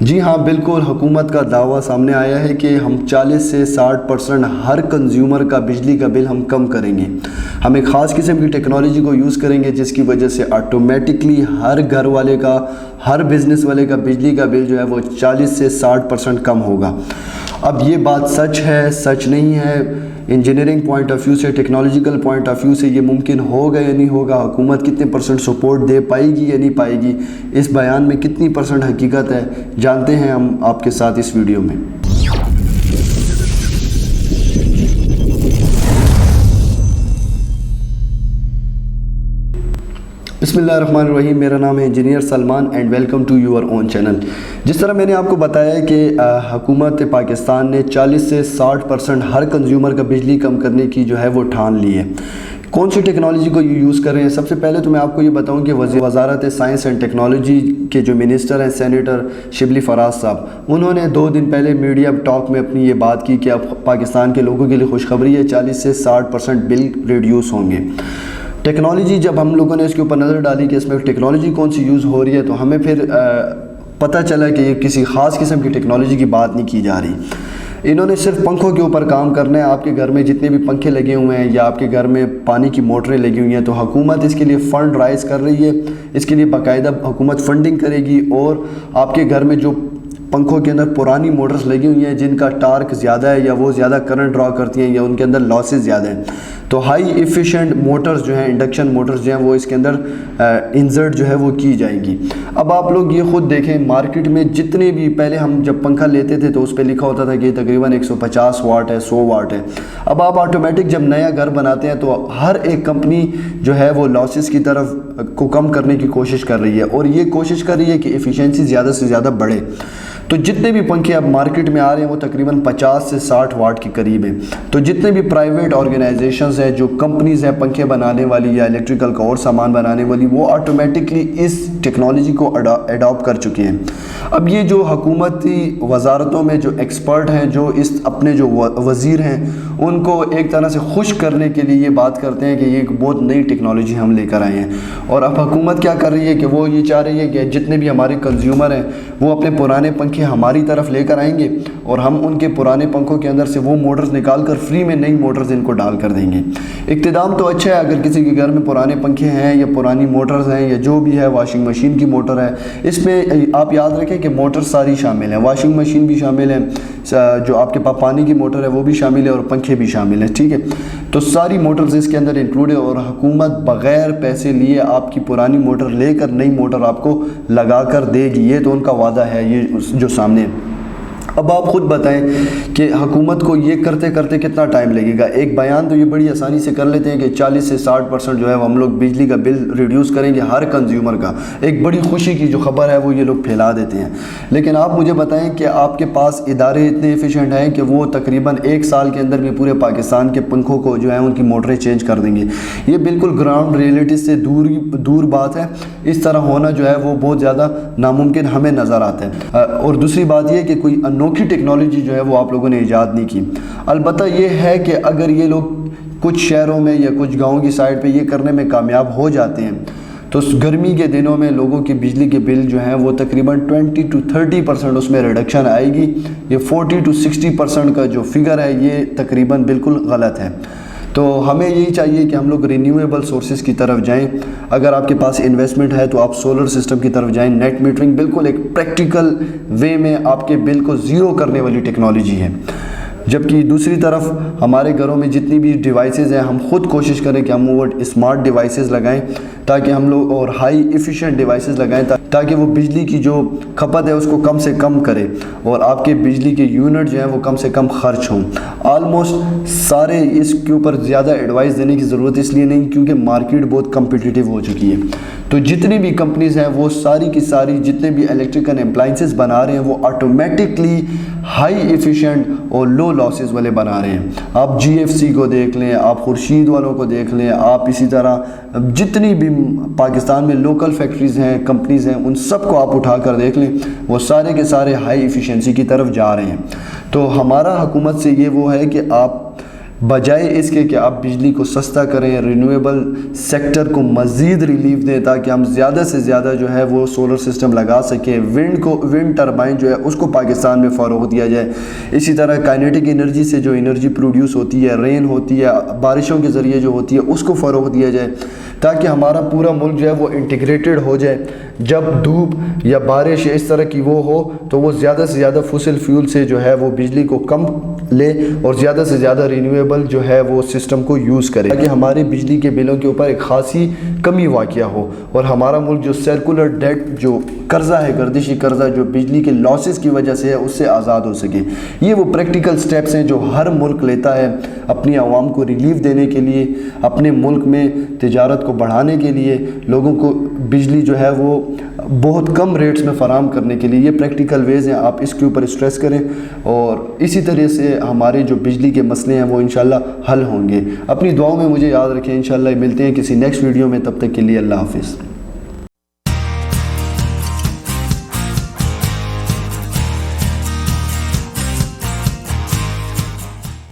جی ہاں بالکل، حکومت کا دعویٰ سامنے آیا ہے کہ ہم 40 سے 60% ہر کنزیومر کا بجلی کا بل ہم کم کریں گے۔ ہم ایک خاص قسم کی ٹیکنالوجی کو یوز کریں گے جس کی وجہ سے آٹومیٹکلی ہر گھر والے کا، ہر بزنس والے کا بجلی کا بل جو ہے وہ 40 سے 60% کم ہوگا۔ اب یہ بات سچ ہے، سچ نہیں ہے، انجینئرنگ پوائنٹ آف ویو سے، ٹیکنالوجیکل پوائنٹ آف ویو سے یہ ممکن ہوگا یا نہیں ہوگا، حکومت کتنے % سپورٹ دے پائے گی یا نہیں پائے گی، اس بیان میں کتنی % حقیقت ہے، جانتے ہیں ہم آپ کے ساتھ اس ویڈیو میں۔ بسم اللہ الرحمن الرحیم، میرا نام ہے engineer Salman and welcome to your own channel. جس طرح میں نے آپ کو بتایا کہ حکومت پاکستان نے 40 سے 60% ہر کنزیومر کا بجلی کم کرنے کی جو ہے وہ ٹھان لی ہے۔ کون سی ٹیکنالوجی کو یوز کر رہے ہیں؟ سب سے پہلے تو میں آپ کو یہ بتاؤں کہ وزارت سائنس اینڈ ٹیکنالوجی کے جو منسٹر ہیں سینیٹر شبلی فراز صاحب، انہوں نے 2 دن پہلے میڈیا ٹاک میں اپنی یہ بات کی کہ اب پاکستان کے لوگوں کے لیے خوشخبری ہے، 40 سے 60% بل ریڈیوس ہوں گے۔ ٹیکنالوجی جب ہم لوگوں نے اس کے اوپر نظر ڈالی کہ اس میں ٹیکنالوجی کون سی یوز ہو رہی ہے، تو ہمیں پھر پتہ چلا کہ یہ کسی خاص قسم کی ٹیکنالوجی کی بات نہیں کی جا رہی۔ انہوں نے صرف پنکھوں کے اوپر کام کرنا ہے۔ آپ کے گھر میں جتنے بھی پنکھے لگے ہوئے ہیں یا آپ کے گھر میں پانی کی موٹریں لگی ہوئی ہیں تو حکومت اس کے لیے فنڈ رائز کر رہی ہے، اس کے لیے باقاعدہ حکومت فنڈنگ کرے گی، اور آپ کے گھر میں جو پنکھوں کے اندر پرانی موٹرز لگی ہوئی ہیں جن کا ٹارک زیادہ ہے یا وہ زیادہ کرنٹ ڈرا کرتی ہیں یا ان کے اندر لاسز زیادہ ہیں، تو ہائی ایفیشینٹ موٹرز جو ہیں، انڈکشن موٹرز جو ہیں، وہ اس کے اندر انسرٹ جو ہے وہ کی جائیں گی۔ اب آپ لوگ یہ خود دیکھیں، مارکیٹ میں جتنے بھی پہلے ہم جب پنکھا لیتے تھے تو اس پہ لکھا ہوتا تھا کہ یہ تقریباً 150 واٹ ہے، 100 واٹ ہے۔ اب آپ آٹومیٹک جب نیا گھر بناتے ہیں تو ہر ایک کمپنی جو ہے وہ لاسز کی طرف کو کم کرنے کی کوشش کر رہی ہے، اور یہ کوشش کر رہی ہے کہ ایفیشنسی زیادہ سے زیادہ بڑھے۔ تو جتنے بھی پنکھے اب مارکیٹ میں آ رہے ہیں وہ تقریباً 50 سے 60 واٹ کے قریب ہیں۔ تو جتنے بھی پرائیویٹ آرگنائزیشنز ہیں، جو کمپنیز ہیں پنکھے بنانے والی یا الیکٹریکل کا اور سامان بنانے والی، وہ آٹومیٹکلی اس ٹیکنالوجی کو اڈاپٹ کر چکے ہیں۔ اب یہ جو حکومتی وزارتوں میں جو ایکسپرٹ ہیں، جو اس اپنے جو وزیر ہیں، ان کو ایک طرح سے خوش کرنے کے لیے یہ بات کرتے ہیں کہ یہ ایک بہت نئی ٹیکنالوجی ہم لے کر آئے ہیں، اور اب حکومت کیا کر رہی ہے کہ وہ یہ چاہ رہی ہے کہ جتنے بھی ہمارے کنزیومر ہیں وہ اپنے پرانے پنکھے ہماری طرف لے کر آئیں گے، اور ہم ان کے پرانے پنکھوں کے اندر سے وہ موٹرز نکال کر فری میں نئی موٹرز ان کو ڈال کر دیں گے۔ اقتدام تو اچھا ہے، اگر کسی کے گھر میں پرانے پنکھے ہیں یا پرانی موٹرز ہیں یا جو بھی ہے، واشنگ مشین کی موٹر ہے، اس میں آپ یاد رکھیں کہ موٹر ساری شامل ہیں، واشنگ مشین بھی شامل ہے، جو آپ کے پاس پانی کی موٹر ہے وہ بھی شامل ہے، اور پنکھے بھی شامل ہیں، ٹھیک ہے؟ تو ساری موٹرز اس کے اندر انکلوڈ ہے، اور حکومت بغیر پیسے لیے آپ کی پرانی موٹر لے کر نئی موٹر آپ کو لگا کر دے گی۔ یہ تو ان کا وعدہ ہے، یہ جو سامنے ہے۔ اب آپ خود بتائیں کہ حکومت کو یہ کرتے کرتے کتنا ٹائم لگے گا۔ ایک بیان تو یہ بڑی آسانی سے کر لیتے ہیں کہ 40 سے 60% جو ہے وہ ہم لوگ بجلی کا بل ریڈیوس کریں گے ہر کنزیومر کا، ایک بڑی خوشی کی جو خبر ہے وہ یہ لوگ پھیلا دیتے ہیں۔ لیکن آپ مجھے بتائیں کہ آپ کے پاس ادارے اتنے ایفیشینٹ ہیں کہ وہ تقریباً 1 سال کے اندر بھی پورے پاکستان کے پنکھوں کو جو ہے ان کی موٹریں چینج کر دیں گے؟ یہ بالکل گراؤنڈ ریئلٹی سے دور بات ہے۔ اس طرح ہونا جو ہے وہ بہت زیادہ ناممکن ہمیں نظر آتا ہے۔ اور دوسری بات یہ کہ کوئی انوکھی ٹیکنالوجی جو ہے وہ آپ لوگوں نے ایجاد نہیں کی۔ البتہ یہ ہے کہ اگر یہ لوگ کچھ شہروں میں یا کچھ گاؤں کی سائڈ پہ یہ کرنے میں کامیاب ہو جاتے ہیں تو گرمی کے دنوں میں لوگوں کے بجلی کے بل جو ہیں وہ تقریباً 20 to 30% اس میں ریڈکشن آئے گی۔ یہ 40 to 60% کا جو فگر ہے یہ تقریباً بالکل غلط ہے۔ تو ہمیں یہی چاہیے کہ ہم لوگ رینیویبل سورسز کی طرف جائیں۔ اگر آپ کے پاس انویسٹمنٹ ہے تو آپ سولر سسٹم کی طرف جائیں۔ نیٹ میٹرنگ بالکل ایک پریکٹیکل وے میں آپ کے بل کو زیرو کرنے والی ٹیکنالوجی ہے، جبکہ دوسری طرف ہمارے گھروں میں جتنی بھی ڈیوائسز ہیں ہم خود کوشش کریں کہ ہم وہ اسمارٹ ڈیوائسز لگائیں تاکہ ہم لوگ، اور ہائی ایفیشینٹ ڈیوائسز لگائیں تاکہ وہ بجلی کی جو کھپت ہے اس کو کم سے کم کرے، اور آپ کے بجلی کے یونٹ جو ہیں وہ کم سے کم خرچ ہوں۔ آلموسٹ سارے اس کے اوپر زیادہ ایڈوائس دینے کی ضرورت اس لیے نہیں کیونکہ مارکیٹ بہت کمپٹیٹیو ہو چکی ہے۔ تو جتنی بھی کمپنیز ہیں وہ ساری کی ساری جتنے بھی الیکٹریکل اپلائنسز بنا رہے ہیں وہ آٹومیٹکلی ہائی ایفیشینٹ اور لو لاسز والے بنا رہے ہیں۔ آپ جی ایف سی کو دیکھ لیں، آپ خورشید والوں کو دیکھ لیں، آپ اسی طرح جتنی بھی پاکستان میں لوکل فیکٹریز ہیں، کمپنیز ہیں، ان سب کو آپ اٹھا کر دیکھ لیں، وہ سارے کے سارے ہائی ایفیشنسی کی طرف جا رہے ہیں۔ تو ہمارا حکومت سے یہ وہ ہے کہ آپ بجائے اس کے کہ آپ بجلی کو سستا کریں، رینیویبل سیکٹر کو مزید ریلیف دیں تاکہ ہم زیادہ سے زیادہ جو ہے وہ سولر سسٹم لگا سکیں، ونڈ ٹربائن جو ہے اس کو پاکستان میں فروغ دیا جائے۔ اسی طرح کائنیٹک انرجی سے جو انرجی پروڈیوس ہوتی ہے، رین ہوتی ہے، بارشوں کے ذریعے جو ہوتی ہے، اس کو فروغ دیا جائے تاکہ ہمارا پورا ملک جو ہے وہ انٹیگریٹڈ ہو جائے۔ جب دھوپ یا بارش اس طرح کی وہ ہو تو وہ زیادہ سے زیادہ فوسل فیول سے جو ہے وہ بجلی کو کم لے اور زیادہ سے زیادہ رینیویبل جو ہے وہ سسٹم کو یوز کرے تاکہ ہمارے بجلی کے بلوں کے اوپر ایک خاصی کمی واقع ہو اور ہمارا ملک جو سرکولر ڈیٹ جو قرضہ ہے، گردشی قرضہ جو بجلی کے لاسز کی وجہ سے ہے، اس سے آزاد ہو سکے۔ یہ وہ پریکٹیکل سٹیپس ہیں جو ہر ملک لیتا ہے اپنی عوام کو ریلیف دینے کے لیے، اپنے ملک میں تجارت کو بڑھانے کے لیے، لوگوں کو بجلی جو ہے وہ بہت کم ریٹس میں فراہم کرنے کے لیے۔ یہ پریکٹیکل ویز ہیں، آپ اس کے اوپر اسٹریس کریں اور اسی طرح سے ہمارے جو بجلی کے مسئلے ہیں وہ انشاءاللہ حل ہوں گے۔ اپنی دعاؤں میں مجھے یاد رکھیں، انشاءاللہ ملتے ہیں کسی نیکسٹ ویڈیو میں، تب تک کے لیے اللہ حافظ۔